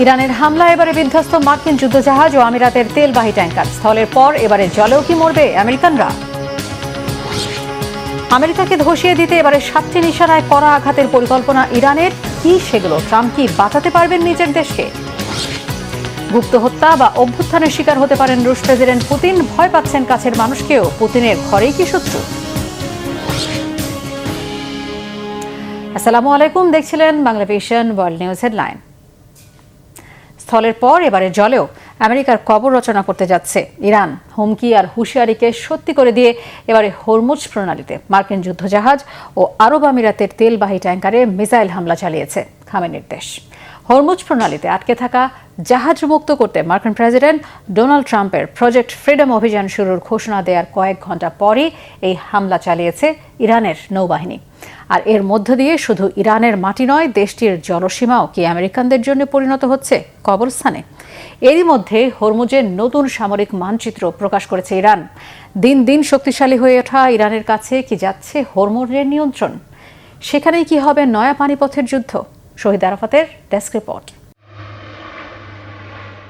ইরানের হামলা এবারে বিধ্বস্ত মার্কিন যুদ্ধজাহাজ ও আমিরাতের তেলবাহী ট্যাঙ্কার। স্থলের পর এবারে জলেও কি মরবে আমেরিকানরা? আমেরিকাকে ধসিয়ে দিতে এবারে 7টি নিশানায় কড়া আঘাতের পরিকল্পনা ইরানের। কি সেগুলো? ট্রাম্প কি বাঁচাতে পারবেন নিজের দেশকে? গুপ্ত হত্যা বা অভ্যুত্থানের শিকার হতে পারেন রুশ প্রেসিডেন্ট পুতিন। ভয় পাচ্ছেন কাছের মানুষকেও। পুতিনের ঘরেই কি শত্রু? আসসালামু আলাইকুম, দেখছিলেন Bangla Vision world news headline. স্থলের পর এবারে জলেও আমেরিকার কবর রচনা করতে যাচ্ছে ইরান। হুমকি আর হুঁশিয়ারিকে সত্যি করে দিয়ে এবারে হরমুজ প্রণালীতে মার্কিন যুদ্ধজাহাজ ও আরব আমিরাতের তেলবাহী ট্যাঙ্কারে মিসাইল হামলা চালিয়েছে খামেনির দেশ। হরমুজ প্রণালীতে আটকে থাকা জাহাজ মুক্ত করতে মার্কিন প্রেসিডেন্ট ডোনাল্ড ট্রাম্পের প্রজেক্ট ফ্রিডম অভিযান শুরুর ঘোষণা দেওয়ার কয়েক ঘন্টা পরই এই হামলা চালিয়েছে ইরানের নৌবাহিনী। আর এর মধ্য দিয়ে শুধু ইরানের মাটি নয়, দেশটির জলসীমাও কি আমেরিকানদের জন্য পরিণত হচ্ছে কবরস্থানে? এরই মধ্যে হরমুজের নতুন সামরিক মানচিত্র প্রকাশ করেছে ইরান। দিন দিন শক্তিশালী হয়ে ওঠা ইরানের কাছে কি যাচ্ছে হরমুজের নিয়ন্ত্রণ? সেখানেই কি হবে নয়া পানিপথের যুদ্ধ? শহীদ আরাফাতের desk report.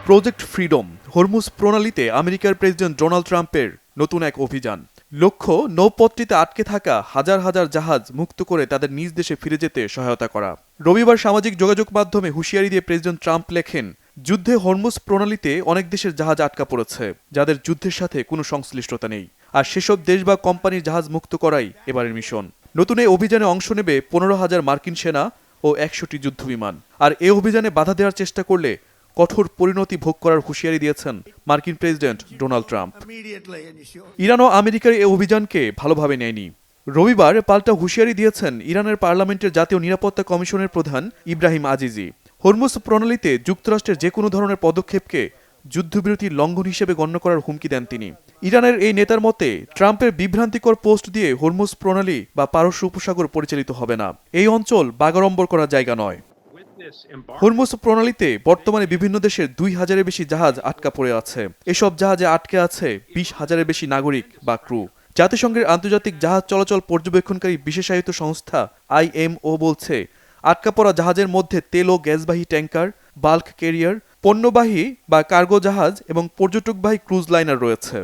Project freedom Hormuz প্রণালীতে আমেরিকার প্রেসিডেন্ট ডোনাল্ড ট্রাম্পের নতুন এক অভিযান। লক্ষ্য নৌপথটিতে আটকে থাকা হাজার হাজার জাহাজ মুক্ত করে তাদের নিজ দেশে ফিরে যেতে সহায়তা করা। রবিবার সামাজিক যোগাযোগ মাধ্যমে হুঁশিয়ারি দিয়ে প্রেসিডেন্ট ট্রাম্প লেখেন, যুদ্ধে হরমুজ প্রণালীতে অনেক দেশের জাহাজ আটকা পড়েছে যাদের যুদ্ধের সাথে কোনো সংশ্লিষ্টতা নেই, আর সেসব দেশ বা কোম্পানির জাহাজ মুক্ত করাই এবারের মিশন। নতুন এই অভিযানে অংশ নেবে 15,000 মার্কিন সেনা ও 100টি যুদ্ধবিমান। আর এই অভিযানে বাধা দেওয়ার চেষ্টা করলে কঠোর পরিণতি ভোগ করার হুঁশিয়ারি দিয়েছেন মার্কিন প্রেসিডেন্ট ডোনাল্ড ট্রাম্প। ইরান ও আমেরিকার এই অভিযানকে ভালোভাবে নেয়নি। রবিবার পাল্টা হুঁশিয়ারি দিয়েছেন ইরানের পার্লামেন্টের জাতীয় নিরাপত্তা কমিশনের প্রধান ইব্রাহিম আজিজি। হরমুজ প্রণালীতে যুক্তরাষ্ট্রের যে কোনো ধরনের পদক্ষেপকে যুদ্ধবিরতির লঙ্ঘন হিসেবে গণ্য করার হুমকি দেন তিনি। ইরানের এই নেতার মতে, ট্রাম্পের বিভ্রান্তিকর পোস্ট দিয়ে হরমুজ প্রণালী বা পারস্য উপসাগর পরিচালিত হবে না। এই অঞ্চল বাগাড়ম্বর করার জায়গা নয়। হরমুজ প্রণালীতে বর্তমানে বিভিন্ন দেশের 2,000-এর বেশি জাহাজ আটকা পড়ে আছে। এসব জাহাজে আটকে আছে 20,000-এর বেশি নাগরিক বা ক্রু। জাতিসংঘের আন্তর্জাতিক জাহাজ চলাচল পর্যবেক্ষণকারী বিশেষায়িত সংস্থা IMO বলছে, আটকা পড়া জাহাজের মধ্যে তেল ও গ্যাসবাহী ট্যাঙ্কার, বাল্ক ক্যারিয়ার, পণ্যবাহী বা কার্গো জাহাজ এবং পর্যটকবাহী ক্রুজ লাইনার রয়েছে।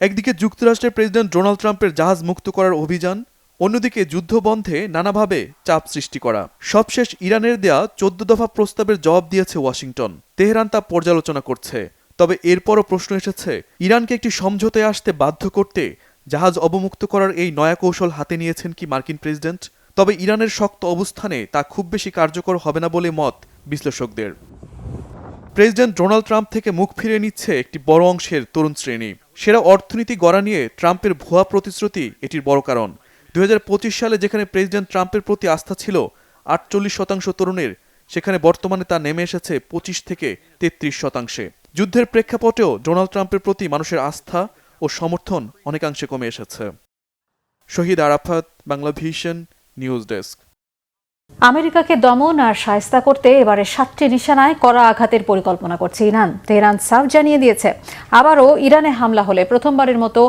একদিকে যুক্তরাষ্ট্রের প্রেসিডেন্ট ডোনাল্ড ট্রাম্পের জাহাজ মুক্ত করার অভিযান, অন্যদিকে যুদ্ধ বন্ধে নানাভাবে চাপ সৃষ্টি করা। সবশেষ ইরানের দেয়া 14 দফা প্রস্তাবের জবাব দিয়েছে ওয়াশিংটন। তেহরান তা পর্যালোচনা করছে। তবে এরপরও প্রশ্ন এসেছে, ইরানকে একটি সমঝোতায় আসতে বাধ্য করতে জাহাজ অবমুক্ত করার এই নয়া কৌশল হাতে নিয়েছেন কি মার্কিন প্রেসিডেন্ট? তবে ইরানের শক্ত অবস্থানে তা খুব বেশি কার্যকর হবে না বলে মত বিশ্লেষকদের। প্রেসিডেন্ট ডোনাল্ড ট্রাম্প থেকে মুখ ফিরিয়ে নিচ্ছে একটি বড় অংশের তরুণ শ্রেণী। সেরা অর্থনীতি গড়া নিয়ে ট্রাম্পের ভুয়া প্রতিশ্রুতি এটির বড় কারণ। 2025 সালে যেখানে প্রেসিডেন্ট ট্রাম্পের প্রতি আস্থা ছিল 48% তরুণের, সেখানে বর্তমানে তা নেমে এসেছে 25 থেকে 33%। যুদ্ধের প্রেক্ষাপটেও ডোনাল্ড ট্রাম্পের প্রতি মানুষের আস্থা ও সমর্থন অনেকাংশে কমে এসেছে। Shahid Arafat, Bangla Vision news desk. আমেরিকাকে দমন আর শায়েস্তা করতে এবারে 7টি নিশানায় কড়া আঘাতের পরিকল্পনা করছে ইরান। তেহরান সাফ জানিয়ে দিয়েছে, আবারও ইরানে হামলা হলে প্রথমবারের মতো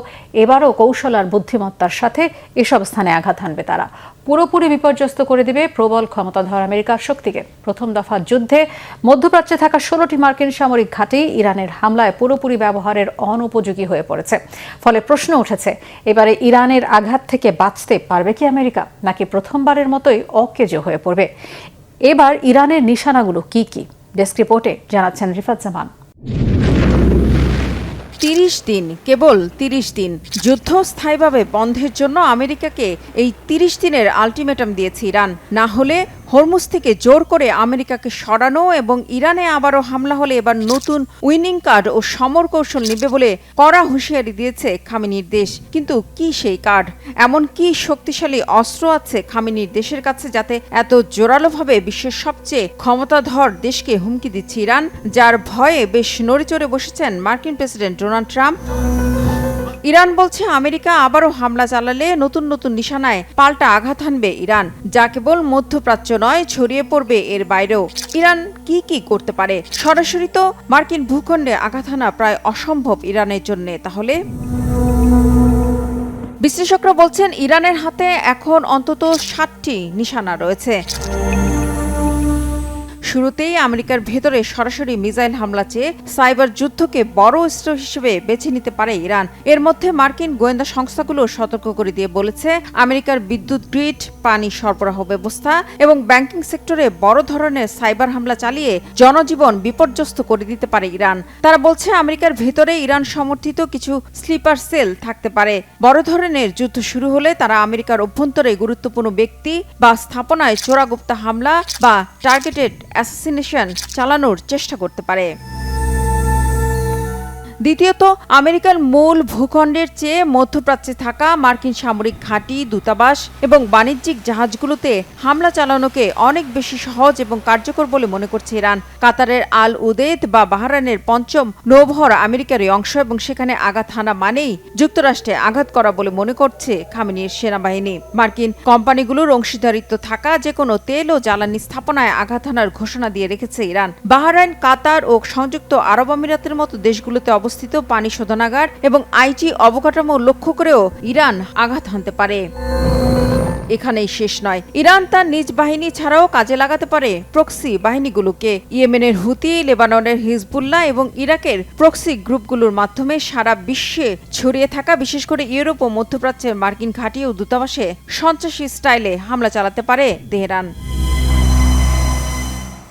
এবারও কৌশল আর বুদ্ধিমত্তার সাথে এসব স্থানে আঘাত হানবে তারা। পুরোপুরি বিপর্যস্ত করে দিবে প্রবল ক্ষমতাধর আমেরিকার শক্তিকে। প্রথম দফা যুদ্ধে মধ্যপ্রাচ্যে থাকা 16টি মার্কিন সামরিক ঘাঁটি ইরানের হামলায় পুরোপুরি ব্যবহারের অনুপযোগী হয়ে পড়েছে। ফলে প্রশ্ন উঠেছে, এবারে ইরানের আঘাত থেকে বাঁচতে পারবে কি আমেরিকা, নাকি প্রথমবারের মতোই অকেজো হয়ে পড়বে? এবার ইরানের নিশানাগুলো কি কি? ডেস্ক রিপোর্টে জানাচ্ছেন রিফাত জামান। 30 দিন, কেবল 30 দিন যুদ্ধ স্থায়ীভাবে বন্ধের জন্য আমেরিকাকে এই 30 দিনের আলটিমেটাম দিয়েছে ইরান। না হলে হরমুজ থেকে জোর করে আমেরিকাকে সরানো এবং ইরানে আবারও হামলা হলে এবার নতুন উইনিং কার্ড ও সমর কৌশল নেবে বলে কড়া হুঁশিয়ারি দিয়েছে খামেনির দেশ। কিন্তু কি সেই কার্ড? এমন কি শক্তিশালী অস্ত্র আছে খামেনির দেশের কাছে, যাতে এত জোরালোভাবে বিশ্বের সবচেয়ে ক্ষমতাধর দেশকে হুমকি দিচ্ছে ইরান, যার ভয়ে বেশ নড়েচড়ে বসেছেন মার্কিন প্রেসিডেন্ট ডোনাল্ড ট্রাম্প? ইরান বলছে, আমেরিকা আবারও হামলা চালালে নতুন নতুন নিশানায় পাল্টা আঘাত হানবে ইরান, যা কেবল মধ্যপ্রাচ্য নয়, ছড়িয়ে পড়বে এর বাইরেও। ইরান কি কি করতে পারে? সরাসরি তো মার্কিন ভূখণ্ডে আঘাত হানা প্রায় অসম্ভব ইরানের জন্য। তাহলে বিশ্লেষকরা বলছেন, ইরানের হাতে এখন অন্তত 7টি নিশানা রয়েছে। শুরুতেই আমেরিকার ভেতরে সরাসরি মিসাইল হামলা চেয়ে সাইবার যুদ্ধকে বড় অস্ত্র হিসেবে বেছে নিতে পারে ইরান। এর মধ্যে মার্কিন গোয়েন্দা সংস্থাগুলো সতর্ক করে দিয়ে বলেছে, আমেরিকার বিদ্যুৎ গ্রিড, পানি সরবরাহ ব্যবস্থা এবং ব্যাংকিং সেক্টরে বড় ধরনের সাইবার হামলা চালিয়ে জনজীবন বিপর্যস্ত করে দিতে পারে ইরান। তারা বলছে, আমেরিকার ভেতরে ইরান সমর্থিত কিছু স্লিপার সেল থাকতে পারে। বড় ধরনের যুদ্ধ শুরু হলে তারা আমেরিকার অভ্যন্তরে গুরুত্বপূর্ণ ব্যক্তি বা স্থাপনায় চোরাগুপ্তা হামলা বা টার্গেটেড অ্যাসাসিনেশন চালানোর চেষ্টা করতে পারে। দ্বিতীয়ত, আমেরিকার মূল ভূখণ্ডের চেয়ে মধ্যপ্রাচ্যে থাকা মার্কিন সামরিক ঘাঁটি, দূতাবাস এবং বাণিজ্যিক জাহাজগুলোতে হামলা চালানোকে অনেক বেশি সহজ এবং কার্যকর বলে মনে করছে ইরান। কাতারের আল উদেদ বা বাহরাইনের পঞ্চম নৌবহর আমেরিকারই অংশ এবং সেখানে আঘাত হানা মানেই যুক্তরাষ্ট্রে আঘাত করা বলে মনে করছে খামেনির সেনাবাহিনী। মার্কিন কোম্পানিগুলোর অংশীদারিত্ব থাকা যে কোনো তেল ও জ্বালানি স্থাপনায় আঘাত হানার ঘোষণা দিয়ে রেখেছে ইরান। বাহরাইন, কাতার ও সংযুক্ত আরব আমিরাতের মতো দেশগুলোতে অবস্থিত পানি শোধনাগার এবং আইটি অবকাঠামো লক্ষ্য করেও ইরান আঘাত হানতে পারে। এখানেই শেষ নয়, ইরান তার নিজ বাহিনী ছাড়াও কাজে লাগাতে পারে প্রক্সি বাহিনীগুলোকে। ইয়েমেনের হুতি, লেবাননের হিজবুল্লাহ এবং ইরাকের প্রক্সি গ্রুপগুলোর মাধ্যমে সারা বিশ্বে ছড়িয়ে থাকা বিশেষ করে ইউরোপ ও মধ্যপ্রাচ্যের মার্কিন ঘাঁটি ও দূতাবাসে সন্ত্রাসী স্টাইলে হামলা চালাতে পারে তেহরান।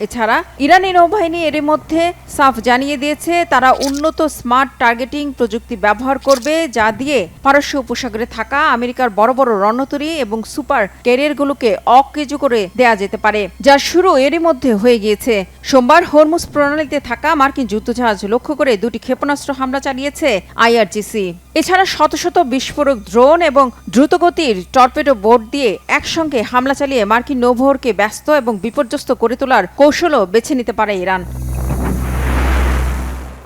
এছাড়া ইরানি নৌবাহিনী এর মধ্যে সাফ জানিয়ে দিয়েছে, তারা উন্নত স্মার্ট টার্গেটিং প্রযুক্তি ব্যবহার করবে, যা দিয়ে পারস্য উপসাগরে থাকা আমেরিকার বড় বড় রণতরী এবং সুপার ক্যারিয়ারগুলোকে অকেজু করে দেয়া যেতে পারে, যার শুরু এরই মধ্যে হয়ে গিয়েছে। সোমবার হরমুজ প্রণালীতে থাকা মার্কিন যুদ্ধজাহাজ লক্ষ্য করে 2টি ক্ষেপণাস্ত্র হামলা চালিয়েছে আইআরজিসি। এছাড়া শত শত বিস্ফোরক ড্রোন এবং দ্রুতগতির টর্পেডো বোট দিয়ে একসঙ্গে হামলা চালিয়ে মার্কিন নৌবহরকে ব্যস্ত এবং বিপর্যস্ত করে তোলার কৌশলও বেছে নিতে পারে ইরান।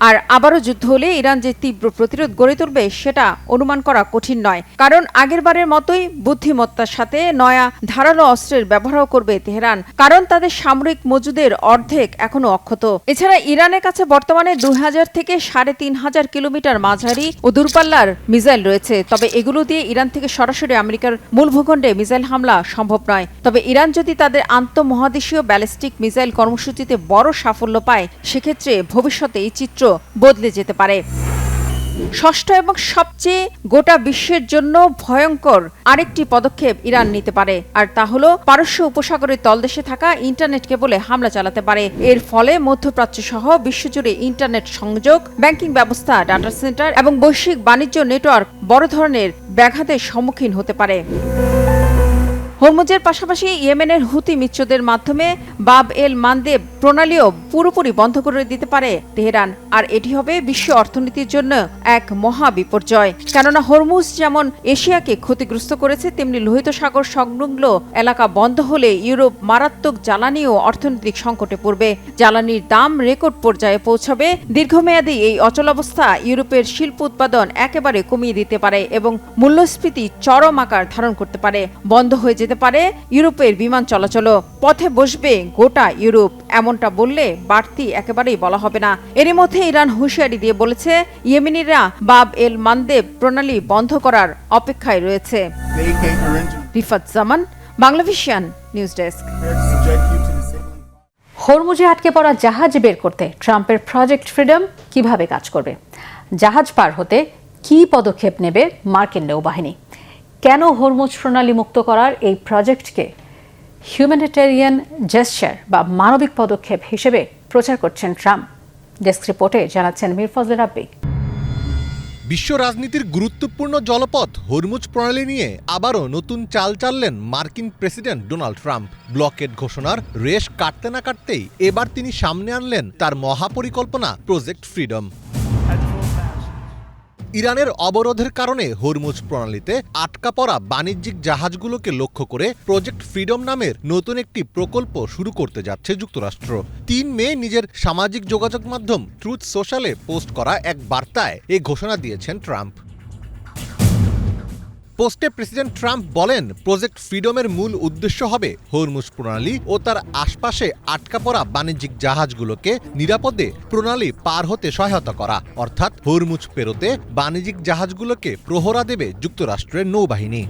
আর আবারও যুদ্ধ হলে ইরান যে তীব্র প্রতিরোধ গড়ে তুলবে সেটা অনুমান করা কঠিন নয়, কারণ আগেরবারের মতোই বুদ্ধিমত্তার সাথে নয়া ধারালো অস্ত্রের ব্যবহারও করবে তেহরান, কারণ তাদের সামরিক মজুদের অর্ধেক এখনো অক্ষত। এছাড়া ইরানের কাছে বর্তমানে 2000 থেকে 3500 কিলোমিটার মাঝারি ও দূরপাল্লার মিসাইল রয়েছে। তবে এগুলো দিয়ে ইরান থেকে সরাসরি আমেরিকার মূল ভূখণ্ডে মিসাইল হামলা সম্ভব নয়। তবে ইরান যদি তাদের আন্তঃমহাদেশীয় ব্যালিস্টিক মিসাইল কর্মসূচিতে বড় সাফল্য পায়, সেক্ষেত্রে ভবিষ্যতে এই চিত্র বদলে যেতে পারে। ষষ্ঠ এবং সবচেয়ে গোটা বিশ্বের জন্য ভয়ঙ্কর আরেকটি পদক্ষেপ ইরান নিতে পারে, আর তা হলো পারস্য উপসাগরের তলদেশে থাকা ইন্টারনেট কেবলে হামলা চালাতে পারে। এর ফলে মধ্যপ্রাচ্য সহ বিশ্বজুড়ে ইন্টারনেট সংযোগ, ব্যাংকিং ব্যবস্থা, ডাটা সেন্টার এবং বৈশ্বিক বাণিজ্য নেটওয়ার্ক বড় ধরনের ব্যাঘাতের সম্মুখীন হতে পারে। হরমুজের পাশাপাশি ইয়েমেনের হুতি মিত্রদের মাধ্যমে বাব এল মানদেব প্রণালীও পুরোপুরি বন্ধ করে দিতে পারে তেহরান, আর এটি হবে বিশ্ব অর্থনীতির জন্য এক মহা বিপর্যয়। কেননা হরমুজ যেমন এশিয়াকে ক্ষতিগ্রস্ত করেছে, তেমনি লোহিত সাগর সংলগ্ন এলাকা বন্ধ হলে ইউরোপ মারাত্মক জ্বালানি ও অর্থনৈতিক সংকটে পড়বে। জ্বালানির দাম রেকর্ড পর্যায়ে পৌঁছাবে। দীর্ঘমেয়াদী এই অচলাবস্থা ইউরোপের শিল্প উৎপাদন একেবারে কমিয়ে দিতে পারে এবং মূল্যস্ফীতি চরম আকার ধারণ করতে পারে। বন্ধ হয়ে যেতে পারে ইউরোপের বিমান চলাচল, পথে বসবে গোটা ইউরোপ। এমনটা বললে বাড়তি একেবারেই বলা হবে না। এরই মধ্যে ইরান হুঁশিয়ারি দিয়ে বলেছে, ইয়েমেনিরা বাব এল মানদেব প্রণালী বন্ধ করার অপেক্ষায় রয়েছে। রিফাত জামান, বাংলাভিশন নিউজ ডেস্ক। হরমুজে আটকে পড়া জাহাজ বের করতে ট্রাম্পের প্রজেক্ট ফ্রিডম কিভাবে কাজ করবে? জাহাজ পার হতে কি পদক্ষেপ নেবে মার্কিন নৌবাহিনী? কেন হরমুজ প্রণালী মুক্ত করার এই প্রজেক্টকে হিউম্যানিটেরিয়ান জেস্চার বা মানবিক পদক্ষেপ হিসেবে প্রচার করছেন ট্রাম্প? ডেস্ক রিপোর্টে জানাচ্ছেন মীর ফজলে রাব্বি। বিশ্ব রাজনীতির গুরুত্বপূর্ণ জলপথ হরমুজ প্রণালী নিয়ে আবারও নতুন চাল চাললেন মার্কিন প্রেসিডেন্ট ডোনাল্ড ট্রাম্প। ব্লকেড ঘোষণার রেশ কাটতে না কাটতেই এবার তিনি সামনে আনলেন তার মহাপরিকল্পনা প্রজেক্ট ফ্রিডম। ইরানের অবরোধের কারণে হরমুজ প্রণালীতে আটকা পড়া বাণিজ্যিক জাহাজগুলোকে লক্ষ্য করে প্রজেক্ট ফ্রিডম নামের নতুন একটি প্রকল্প শুরু করতে যাচ্ছে যুক্তরাষ্ট্র। 3 মে নিজের সামাজিক যোগাযোগ মাধ্যম ট্রুথ সোশ্যালে পোস্ট করা এক বার্তায় এই ঘোষণা দিয়েছেন ট্রাম্প। পোস্টে প্রেসিডেন্ট ট্রাম্প বলেন, প্রজেক্ট ফ্রিডমের মূল উদ্দেশ্য হবে হরমুজ প্রণালী ও তার আশপাশে আটকা পড়া বাণিজ্যিক জাহাজগুলোকে নিরাপদে প্রণালী পার হতে সহায়তা করা। অর্থাৎ হরমুজ পেরোতে বাণিজ্যিক জাহাজগুলোকে প্রহরা দেবে যুক্তরাষ্ট্রের নৌবাহিনী।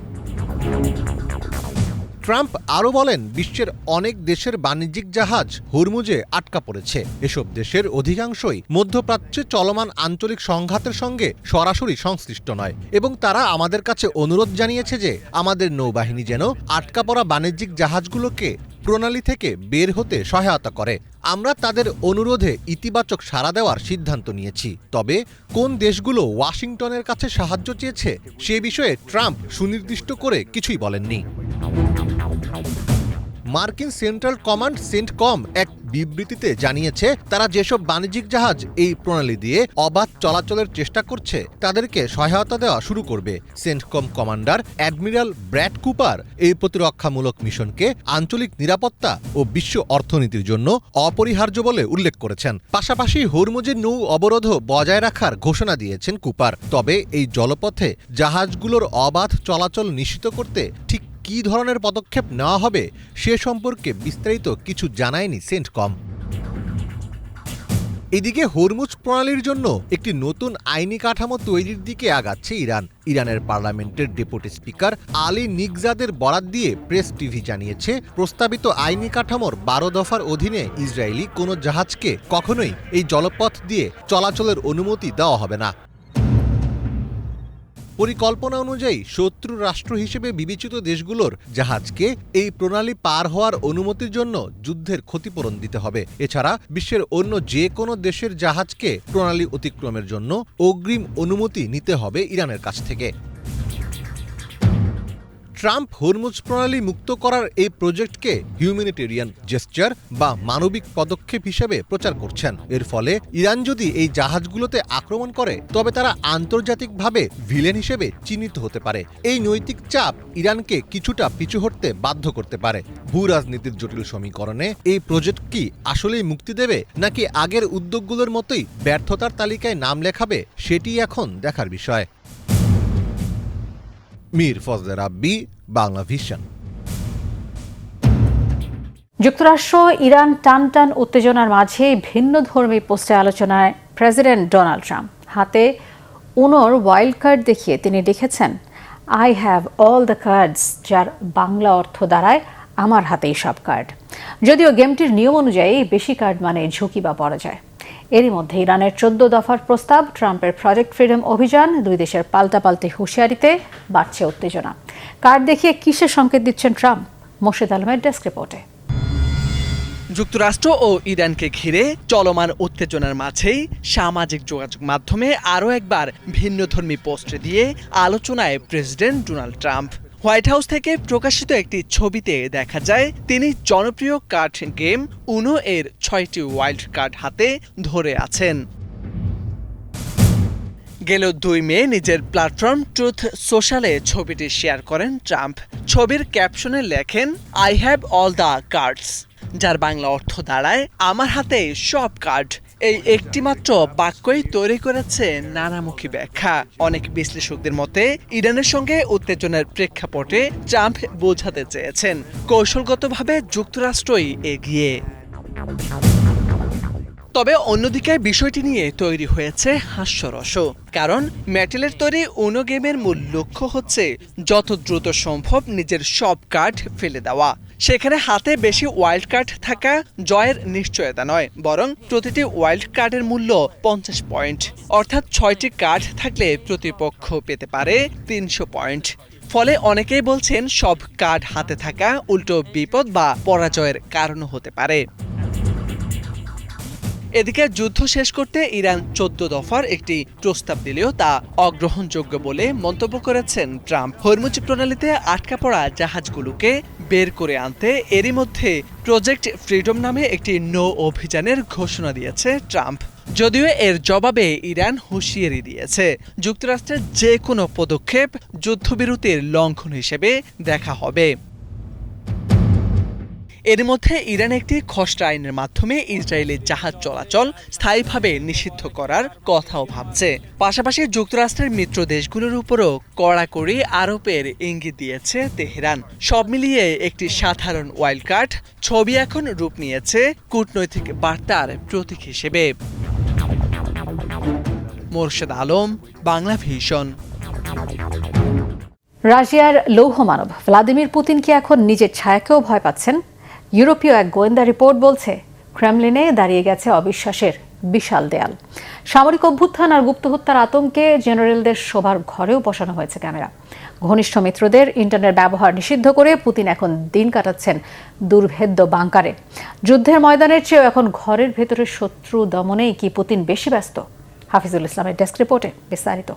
ট্রাম্প আরও বলেন, বিশ্বের অনেক দেশের বাণিজ্যিক জাহাজ হরমুজে আটকা পড়েছে। এসব দেশের অধিকাংশই মধ্যপ্রাচ্যে চলমান আঞ্চলিক সংঘাতের সঙ্গে সরাসরি সংশ্লিষ্ট নয় এবং তারা আমাদের কাছে অনুরোধ জানিয়েছে যে আমাদের নৌবাহিনী যেন আটকা পড়া বাণিজ্যিক জাহাজগুলোকে প্রণালী থেকে বের হতে সহায়তা করে। আমরা তাদের অনুরোধে ইতিবাচক সাড়া দেওয়ার সিদ্ধান্ত নিয়েছি। তবে কোন দেশগুলো ওয়াশিংটনের কাছে সাহায্য চেয়েছে সে বিষয়ে ট্রাম্প সুনির্দিষ্ট করে কিছুই বলেননি। মার্কিন সেন্ট্রাল কমান্ড সেন্টকম এক বিবৃতিতে জানিয়েছে, তারা যেসব বাণিজ্যিক জাহাজ এই প্রণালী দিয়ে অবাধ চলাচলের চেষ্টা করছে তাদেরকে সহায়তা দেওয়া শুরু করবে। CENTCOM commander admiral Brad Cooper এই প্রতিরক্ষামূলক মিশনকে আঞ্চলিক নিরাপত্তা ও বিশ্ব অর্থনীতির জন্য অপরিহার্য বলে উল্লেখ করেছেন। পাশাপাশি হরমুজের নৌ অবরোধও বজায় রাখার ঘোষণা দিয়েছেন কুপার। তবে এই জলপথে জাহাজগুলোর অবাধ চলাচল নিশ্চিত করতে ঠিক কী ধরনের পদক্ষেপ নেওয়া হবে সে সম্পর্কে বিস্তারিত কিছু জানায়নি সেন্টকম। এদিকে হরমুজ প্রণালীর জন্য একটি নতুন আইনি কাঠামো তৈরির দিকে আগাচ্ছে ইরান। ইরানের পার্লামেন্টের ডেপুটি স্পিকার আলী নিগজাদের বরাত দিয়ে প্রেস টিভি জানিয়েছে, প্রস্তাবিত আইনি কাঠামোর 12 দফার অধীনে ইসরায়েলি কোনো জাহাজকে কখনোই এই জলপথ দিয়ে চলাচলের অনুমতি দেওয়া হবে না। পরিকল্পনা অনুযায়ী শত্রু রাষ্ট্র হিসেবে বিবেচিত দেশগুলোর জাহাজকে এই প্রণালী পার হওয়ার অনুমতির জন্য যুদ্ধের ক্ষতিপূরণ দিতে হবে। এছাড়া বিশ্বের অন্য যে কোনো দেশের জাহাজকে প্রণালী অতিক্রমের জন্য অগ্রিম অনুমতি নিতে হবে ইরানের কাছ থেকে। ট্রাম্প হরমুজ প্রণালী মুক্ত করার এই প্রজেক্টকে হিউম্যানিটেরিয়ান জেস্চার বা মানবিক পদক্ষেপ হিসেবে প্রচার করছেন। এর ফলে ইরান যদি এই জাহাজগুলোতে আক্রমণ করে তবে তারা আন্তর্জাতিকভাবে ভিলেন হিসেবে চিহ্নিত হতে পারে। এই নৈতিক চাপ ইরানকে কিছুটা পিছু হটতে বাধ্য করতে পারে। ভূ রাজনীতির জটিল সমীকরণে এই প্রজেক্ট কি আসলেই মুক্তি দেবে নাকি আগের উদ্যোগগুলোর মতোই ব্যর্থতার তালিকায় নাম লেখাবে সেটি এখন দেখার বিষয়। মীর ফজলে রাব্বি, বাংলা ভিশন। যুক্তরাষ্ট্র ইরান টান উত্তেজনার মাঝে ভিন্নধর্মী পোস্টে আলোচনায় প্রেসিডেন্ট ডোনাল্ড ট্রাম্প। হাতে উনোর ওয়াইল্ড কার্ড দেখিয়ে তিনি লিখেছেন, I have all the cards, যার বাংলা অর্থ দাঁড়ায় আমার হাতেই সব কার্ড। যদিও গেমটির নিয়ম অনুযায়ী বেশি কার্ড মানে ঝুঁকি বা পরাজয়। এরই মধ্যে ইরানের 14 দফার প্রস্তাব, ট্রাম্পের প্রজেক্ট ফ্রিডম অভিযান, দুই দেশের পাল্টাপাল্টি হুঁশিয়ারিতে বাড়ছে উত্তেজনা। কার্ড দেখিয়ে কিসের সংকেত দিচ্ছেন ট্রাম্প? মোর্শেদ আলমের ডেস্ক রিপোর্টে। যুক্তরাষ্ট্র ও ইরানকে ঘিরে চলমান উত্তেজনার মাঝেই সামাজিক যোগাযোগ মাধ্যমে আরও একবার ভিন্নধর্মী পোস্ট দিয়ে আলোচনায় president Donald Trump. White house থেকে প্রকাশিত একটি ছবিতে দেখা যায় তিনি জনপ্রিয় কার্ড গেম উনো এর 6টি ওয়াইল্ড কার্ড হাতে ধরে আছেন। গেল 2 মে নিজের প্ল্যাটফর্ম ট্রুথ সোশ্যালে ছবিটি শেয়ার করেন ট্রাম্প। ছবির ক্যাপশনে লেখেন, I have all the cards, যার বাংলা অর্থ দাঁড়ায় আমার হাতে সব কার্ড। এই একটিমাত্র বাক্যই তৈরি করেছে নানামুখী ব্যাখ্যা। অনেক বিশ্লেষকদের মতে ইরানের সঙ্গে উত্তেজনার প্রেক্ষাপটে ট্রাম্প বোঝাতে চেয়েছেন কৌশলগতভাবে যুক্তরাষ্ট্রই এগিয়ে। তবে অন্যদিকে বিষয়টি নিয়ে তৈরি হয়েছে হাস্যরসও। কারণ মেটেলের তৈরি উনো গেমের মূল লক্ষ্য হচ্ছে যত দ্রুত সম্ভব নিজের সব কার্ড ফেলে দেওয়া। সেখানে হাতে বেশি ওয়াইল্ড কার্ড থাকা জয়ের নিশ্চয়তা নয়, বরং প্রতিটি ওয়াইল্ড কার্ডের মূল্য 50 পয়েন্ট। অর্থাৎ 6টি কার্ড থাকলে প্রতিপক্ষ পেতে পারে 300 পয়েন্ট। ফলে অনেকেই বলছেন সব কার্ড হাতে থাকা উল্টো বিপদ বা পরাজয়ের কারণও হতে পারে। এদিকে যুদ্ধ শেষ করতে ইরান 14 দফার একটি প্রস্তাব দিলেও তা অগ্রহণযোগ্য বলে মন্তব্য করেছেন ট্রাম্প। হরমুজ প্রণালীতে আটকা পড়া জাহাজগুলোকে বের করে আনতে এরই মধ্যে প্রজেক্ট ফ্রিডম নামে একটি নৌ অভিযানের ঘোষণা দিয়েছে ট্রাম্প। যদিও এর জবাবে ইরান হুঁশিয়ারি দিয়েছে, যুক্তরাষ্ট্রের যে কোনো পদক্ষেপ যুদ্ধবিরতির লঙ্ঘন হিসেবে দেখা হবে। এর মধ্যে ইরান একটি খসড়া আইনের মাধ্যমে ইসরায়েলি জাহাজ চলাচল স্থায়ীভাবে নিষিদ্ধ করার কথাও ভাবছে। পাশাপাশি যুক্তরাষ্ট্রের মিত্র দেশগুলোর উপরও কড়াকড়ি আরোপের ইঙ্গিত দিয়েছে তেহরান। সব মিলিয়ে একটি সাধারণ ওয়াইল্ড কার্ড ছবি এখন রূপ নিয়েছে কূটনৈতিক বার্তার প্রতীক হিসেবে। মোর্শেদ আলম, বাংলা ভিশন। রাশিয়ার লৌহ মানব ভ্লাদিমির পুতিন কি এখন নিজের ছায়াকেও ভয় পাচ্ছেন? ইউরোপীয় এক গোয়েন্দা রিপোর্ট বলছে ক্রেমলিনে দাঁড়িয়ে গেছে অবিশ্বাসের বিশাল দেয়াল। সামরিক অভ্যুত্থান আর গুপ্ত হত্যার আতঙ্কে জেনারেলদের শোবার ঘরেও বসানো হয়েছে ক্যামেরা। ঘনিষ্ঠ মিত্রদের ইন্টারনেট ব্যবহার নিষিদ্ধ করে পুতিন এখন দিন কাটাচ্ছেন দুর্ভেদ্য বাংকারে। যুদ্ধের ময়দানের চেয়েও এখন ঘরের ভেতরের শত্রু দমনেই কি পুতিন বেশি ব্যস্ত? হাফিজুল ইসলামের ডেস্ক রিপোর্টে বিস্তারিত।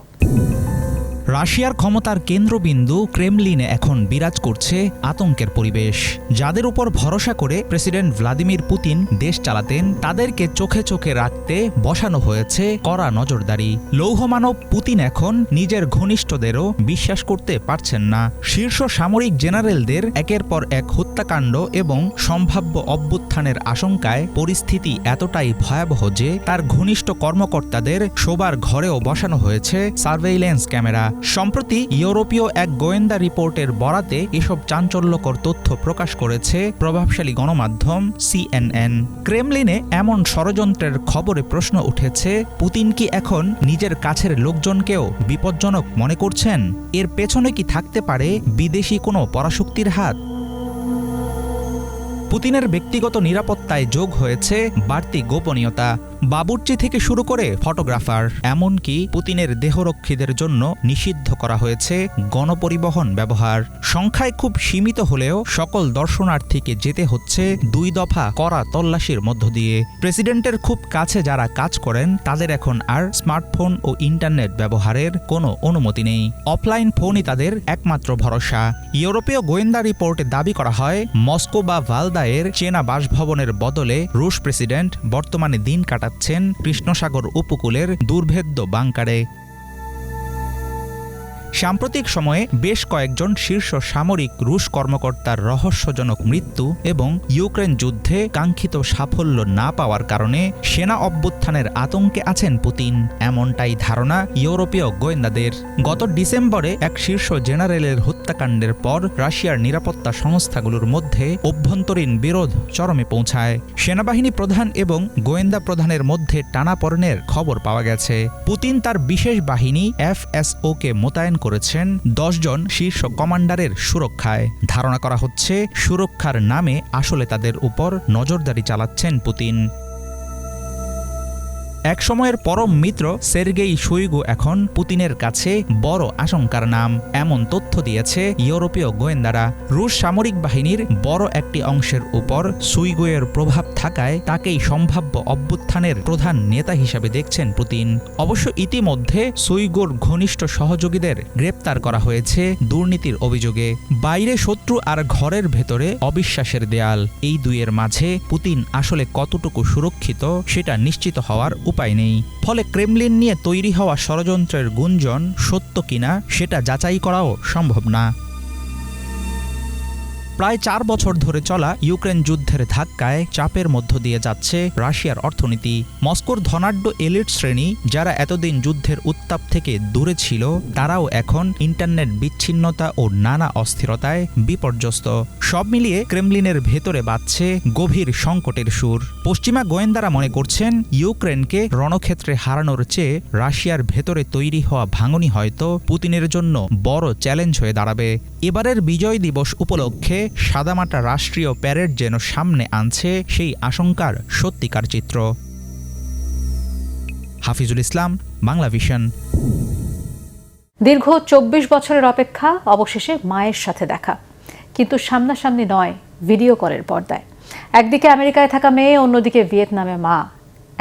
রাশিয়ার ক্ষমতার কেন্দ্রবিন্দু ক্রেমলিনে এখন বিরাজ করছে আতঙ্কের পরিবেশ। যাদের উপর ভরসা করে প্রেসিডেন্ট ভ্লাদিমির পুতিন দেশ চালাতেন, তাদেরকে চোখে চোখে রাখতে বসানো হয়েছে কড়া নজরদারি। লৌহমানব পুতিন এখন নিজের ঘনিষ্ঠদেরও বিশ্বাস করতে পারছেন না। শীর্ষ সামরিক জেনারেলদের একের পর এক হত্যাকাণ্ড এবং সম্ভাব্য অভ্যুত্থানের আশঙ্কায় পরিস্থিতি এতটাই ভয়াবহ যে তার ঘনিষ্ঠ কর্মকর্তাদের শোবার ঘরেও বসানো হয়েছে সার্ভেইলেন্স ক্যামেরা। সম্প্রতি ইউরোপীয় এক গোয়েন্দা রিপোর্টের বরাতে এসব চাঞ্চল্যকর তথ্য প্রকাশ করেছে প্রভাবশালী গণমাধ্যম CNN। ক্রেমলিনে এমন ষড়যন্ত্রের খবরে প্রশ্ন উঠেছে, পুতিন কি এখন নিজের কাছের লোকজনকেও বিপজ্জনক মনে করছেন? এর পেছনে কি থাকতে পারে বিদেশি কোনো পরাশক্তির হাত? পুতিনের ব্যক্তিগত নিরাপত্তায় যোগ হয়েছে বাড়তি গোপনীয়তা। বাবুর্চি থেকে শুরু করে ফটোগ্রাফার, এমনকি পুতিনের দেহরক্ষীদের জন্য নিষিদ্ধ করা হয়েছে গণপরিবহন ব্যবহার। সংখ্যায় খুব সীমিত হলেও সকল দর্শনার্থীকে যেতে হচ্ছে 2 দফা কড়া তল্লাশির মধ্য দিয়ে। প্রেসিডেন্টের খুব কাছে যারা কাজ করেন তাদের এখন আর স্মার্টফোন ও ইন্টারনেট ব্যবহারের কোনো অনুমতি নেই। অফলাইন ফোনই তাদের একমাত্র ভরসা। ইউরোপীয় গোয়েন্দা রিপোর্টে দাবি করা হয়, মস্কো বা ভালদায়ের চেনা বাসভবনের বদলে রুশ প্রেসিডেন্ট বর্তমানে দিন কাটাচ্ছেন কৃষ্ণসাগর উপকূলের দুর্ভেদ্য বাংকারে। সাম্প্রতিক সময়ে বেশ কয়েকজন শীর্ষ সামরিক রুশ কর্মকর্তার রহস্যজনক মৃত্যু এবং ইউক্রেন যুদ্ধে কাঙ্ক্ষিত সাফল্য না পাওয়ার কারণে সেনা অভ্যুত্থানের আতঙ্কে আছেন পুতিন, এমনটাই ধারণা ইউরোপীয় গোয়েন্দাদের। গত ডিসেম্বরে এক শীর্ষ জেনারেলের হত্যাকাণ্ডের পর রাশিয়ার নিরাপত্তা সংস্থাগুলোর মধ্যে অভ্যন্তরীণ বিরোধ চরমে পৌঁছায়। সেনাবাহিনী প্রধান এবং গোয়েন্দা প্রধানের মধ্যে টানাপোড়েনের খবর পাওয়া গেছে। পুতিন তার বিশেষ বাহিনী FSO-কে মোতায়েন করেছেন 10 জন শীর্ষ কমান্ডারের সুরক্ষায়। ধারণা করা হচ্ছে সুরক্ষার নামে আসলে তাদের উপর নজরদারি চালাচ্ছেন পুতিন। এক সময়ের পরম মিত্র সের্গেই শোইগু এখন পুতিনের কাছে বড় আশঙ্কার নাম, এমন তথ্য দিয়েছে ইউরোপীয় গোয়েন্দারা। রুশ সামরিক বাহিনীর বড় একটি অংশের উপর শোইগুয়ের প্রভাব থাকায় তাকেই সম্ভাব্য অভ্যুত্থানের প্রধান নেতা হিসেবে দেখছেন পুতিন। অবশ্য ইতিমধ্যে শোইগুর ঘনিষ্ঠ সহযোগীদের গ্রেপ্তার করা হয়েছে দুর্নীতির অভিযোগে। বাইরে শত্রু আর ঘরের ভেতরে অবিশ্বাসের দেয়াল, এই দুইয়ের মাঝে পুতিন আসলে কতটুকু সুরক্ষিত সেটা নিশ্চিত হওয়ার উপায় নেই। ফলে ক্রেমলিন নিয়ে তৈরি হওয়া ষড়যন্ত্রের গুঞ্জন সত্য কিনা সেটা যাচাই করাও সম্ভব না। প্রায় 4 বছর ধরে চলা ইউক্রেন যুদ্ধের ধাক্কায় চাপের মধ্য দিয়ে যাচ্ছে রাশিয়ার অর্থনীতি। মস্কোর ধনাঢ্য এলিট শ্রেণী, যারা এতদিন যুদ্ধের উত্তাপ থেকে দূরে ছিল, তারাও এখন ইন্টারনেট বিচ্ছিন্নতা ও নানা অস্থিরতায় বিপর্যস্ত। সব মিলিয়ে ক্রেমলিনের ভেতরে বাজছে গভীর সংকটের সুর। পশ্চিমা গোয়েন্দারা মনে করছেন, ইউক্রেনকে রণক্ষেত্রে হারানোর চেয়ে রাশিয়ার ভেতরে তৈরি হওয়া ভাঙনই হয়তো পুতিনের জন্য বড় চ্যালেঞ্জ হয়ে দাঁড়াবে। এবারের বিজয় দিবস উপলক্ষে সাদামাটা রাষ্ট্রীয় প্যারেড যেন সামনে আনছে সেই আশঙ্কার সত্যিকার চিত্র। হাফিজুল ইসলাম, বাংলা ভিশন। দীর্ঘ 24 বছরের অপেক্ষা, অবশেষে মায়ের সাথে দেখা, কিন্তু সামনাসামনি নয়, ভিডিও কলের পর্দায়। একদিকে আমেরিকায় থাকা মেয়ে, অন্যদিকে ভিয়েতনামে মা।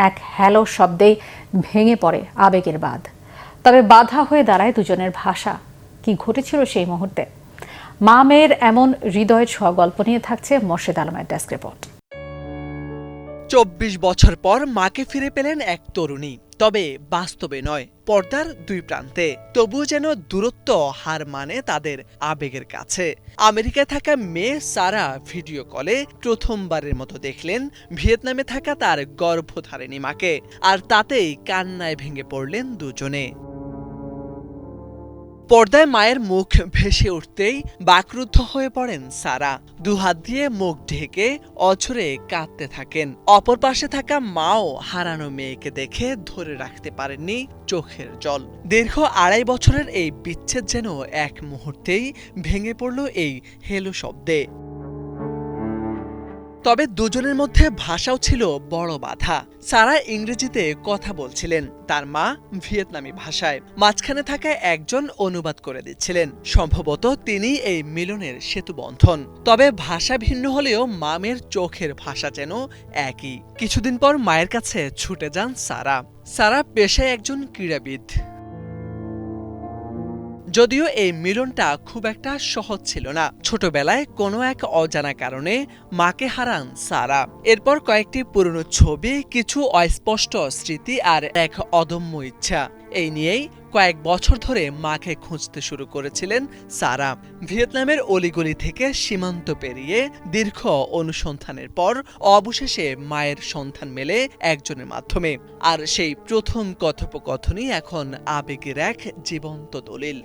এক হ্যালো শব্দেই ভেঙে পড়ে আবেগের বাঁধ। তবে বাধা হয়ে দাঁড়ায় দুজনের ভাষা। কি ঘটেছিল সেই মুহূর্তে? মা মেয়ের এমন হৃদয় ছোঁয়া গল্প নিয়ে থাকছে মোর্শেদ আলমের ডেস্ক রিপোর্ট। 24 বছর পর মাকে ফিরে পেলেন এক তরুণী, তবে বাস্তবে নয়, পর্দার 2 প্রান্তে। তবুও যেন দূরত্ব হার মানে তাদের আবেগের কাছে। আমেরিকায় থাকা মেয়ে সারা ভিডিও কলে প্রথমবারের মতো দেখলেন ভিয়েতনামে থাকা তার গর্ভধারিণী মাকে, আর তাতেই কান্নায় ভেঙে পড়লেন দুজনে। পর্দায় মায়ের মুখ ভেসে উঠতেই বাকরুদ্ধ হয়ে পড়েন সারা। দুহাত দিয়ে মুখ ঢেকে অঝরে কাঁদতে থাকেন। অপর পাশে থাকা মাও হারানো মেয়েকে দেখে ধরে রাখতে পারেননি চোখের জল। দীর্ঘ 2.5 বছরের এই বিচ্ছেদ যেন এক মুহূর্তেই ভেঙে পড়ল এই হেলো শব্দে। তবে দুজনের মধ্যে ভাষাও ছিল বড় বাধা। সারা ইংরেজিতে কথা বলছিলেন, তার মা ভিয়েতনামি ভাষায়। মাঝখানে থাকা একজন অনুবাদ করে দিচ্ছিলেন। সম্ভবত তিনি এই মিলনের সেতুবন্ধন। তবে ভাষা ভিন্ন হলেও মামের চোখের ভাষা যেন একই। কিছুদিন পর মায়ের কাছে ছুটে যান সারা। সারা পেশায় একজন ক্রীড়াবিদ। যদিও এই মিলনটা খুব একটা সহজ ছিল না। ছোটবেলায় কোনো এক অজানা কারণে মাকে হারান সারা। এরপর কয়েকটি পুরনো ছবি, কিছু অস্পষ্ট স্মৃতি আর এক অদম্য ইচ্ছা, এই নিয়েই কয়েক বছর ধরে মাকে খুঁজতে শুরু করেছিলেন সারা। ভিয়েতনামের অলিগলি থেকে সীমান্ত পেরিয়ে দীর্ঘ অনুসন্ধানের পর অবশেষে মায়ের সন্ধান মেলে একজনের মাধ্যমে। আর সেই প্রথম কথোপকথনই এখন আবেগের এক জীবন্ত দলিল।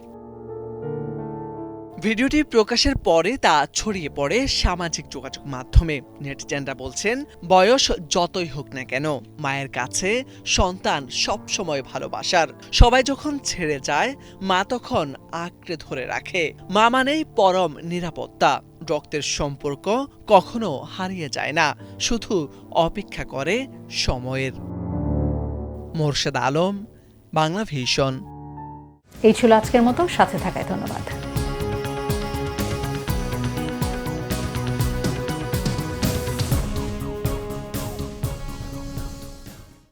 ভিডিওটি প্রকাশের পরে তা ছড়িয়ে পড়ে সামাজিক যোগাযোগ মাধ্যমে। নেটিজেনরা বলছেন, বয়স যতই হোক না কেন, মায়ের কাছে সন্তান সবসময় ভালোবাসার। সবাই যখন ছেড়ে যায়, মা তখন আঁকড়ে ধরে রাখে। মা মানেই পরম নিরাপত্তা। রক্তের সম্পর্ক কখনো হারিয়ে যায় না, শুধু অপেক্ষা করে সময়ের। মোরশেদ আলম, বাংলা ভিশন। এই ছিল আজকের মতো, সাথে থাকায় ধন্যবাদ।